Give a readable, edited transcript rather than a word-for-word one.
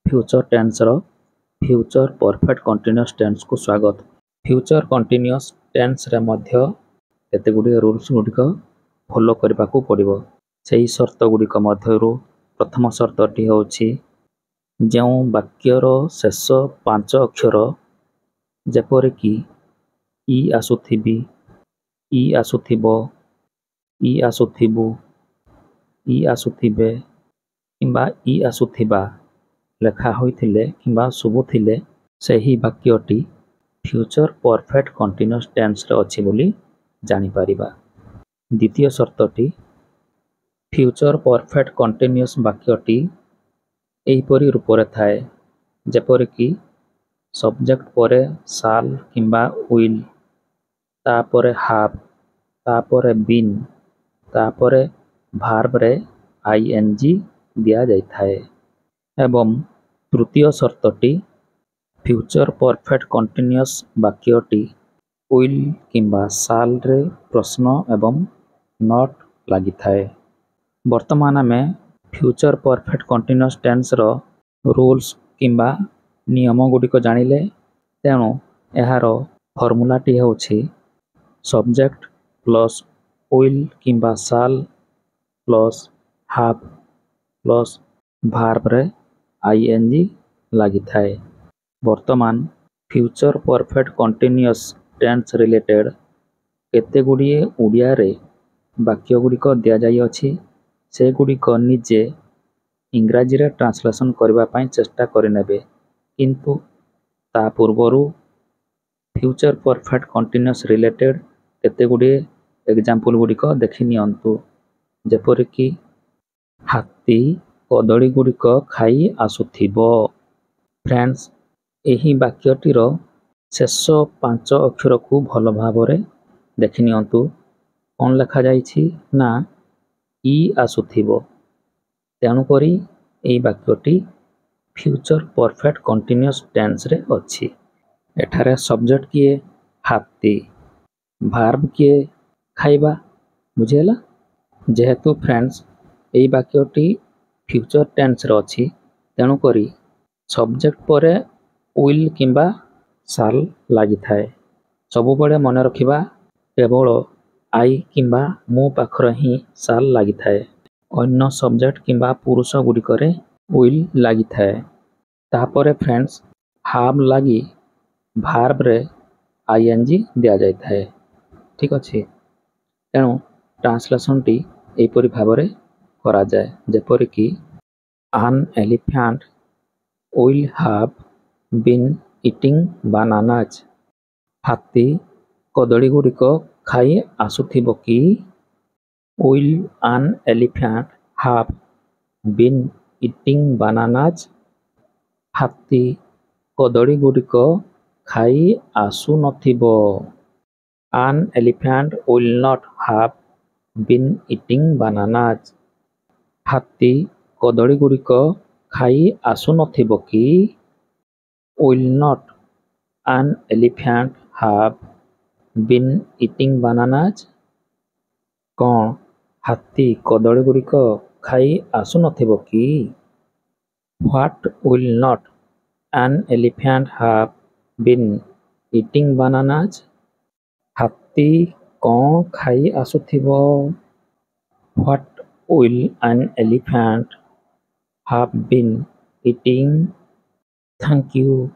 Future tense रो future perfect continuous tense को स्वागत। Future continuous tense रे मध्य केते गुडी रूल्स गुडिक फॉलो करबा को पड़िबो। सेही शर्त गुडिक मध्यरु प्रथम शर्तटी होछि जेउ वाक्यर शेष 5 अक्षर जेपरि कि ई आसुथिबी, ई आसुथिबो, ई आसुथिबु, ई आसुथिबे किंबा ई आसुथिबा लेखा होइथिले किंबा शुभुथिले सेही वाक्यटी फ्यूचर परफेक्ट कंटीन्यूअस टेन्स रे अछि बोली जानि परिबा। द्वितीय शर्तटी फ्यूचर परफेक्ट कंटीन्यूअस वाक्यटी एहिपरि रूपरे थाए जेपरि कि सब्जेक्ट परे शाल किंबा विल, तापरे हाव, तापरे बीन, तापरे भार्ब रे आईएनजी दिया जाय थाए। एवं तृतीय शर्तटी फ्यूचर परफेक्ट कंटीन्यूअस वाक्यटी विल किंबा शाल रे प्रश्न एवं नॉट लागि थाए। वर्तमान में फ्यूचर परफेक्ट कंटीन्यूअस टेन्स रो रूल्स किंबा नियम गुडिक जानिले तेणु एहार फॉर्मूलाटी होछि सब्जेक्ट प्लस विल किंबा shall plus have plus verb रे आईएनजी लागि थाए। वर्तमान future perfect continuous tense related केते गुडिए ओडिया रे वाक्य गुडिक दिया जाय अछि से गुडिक निजे इंग्राजी रे ट्रांसलेशन करबा पई चेष्टा करिनेबे, किंतु ता पूर्वरु फ्यूचर परफेक्ट कंटीन्यूअस रिलेटेड केते गुडिए एग्जांपल गुडिक देखि नियंतु। जेपरि कि हाथी कदली गुडिक खाई आसुथिबो। फ्रेंड्स, एही वाक्यटीर शेष 5 अक्षर को भल भावरे देखि नियंतु। कोन लेखा जाइछि ना ई आसुथिबो, तेणु करी एही वाक्यटी फ्यूचर परफेक्ट कंटीन्यूअस टेन्स रे अछि। एठारे सब्जेक्ट किए हाथी, भार्ब किए खाइबा, बुझेला। जेहेतु फ्रेंड्स एही वाक्यटी फ्यूचर टेन्स रे अछि तेणु करी सब्जेक्ट परे विल किंबा शाल लागि थाए। सबु बडे मन रखिबा केवल आई किंबा मो पाखर ही शाल लागि थाए, अन्य सब्जेक्ट किंबा पुरुष गुडिकरे विल लागि थाए। तापरे फ्रेंड्स हाव लागि भार्ब रे आईएनजी दिया जाय थाए। ठीक अछि, तेणु ट्रांसलेशन टी एपरि भाबरे करा जाय जेपरि कि an elephant will have been eating bananas। हाथी कदली गुडिक खाई आसुथिबो कि? Will an elephant have been eating bananas? हाथी कदली गुडिक खाई आसु नथिबो। An elephant will not have been eating bananas। हाथी कदली गुडिक खाई आसु नथिबो कि? Will not an elephant have been eating bananas? कौन हाथी कदली गुडिक खाई आसु नथिबो कि? What will not an elephant have been eating bananas? हाथी कौन खाई आसुथिबो? What will an elephant have been eating? Thank you.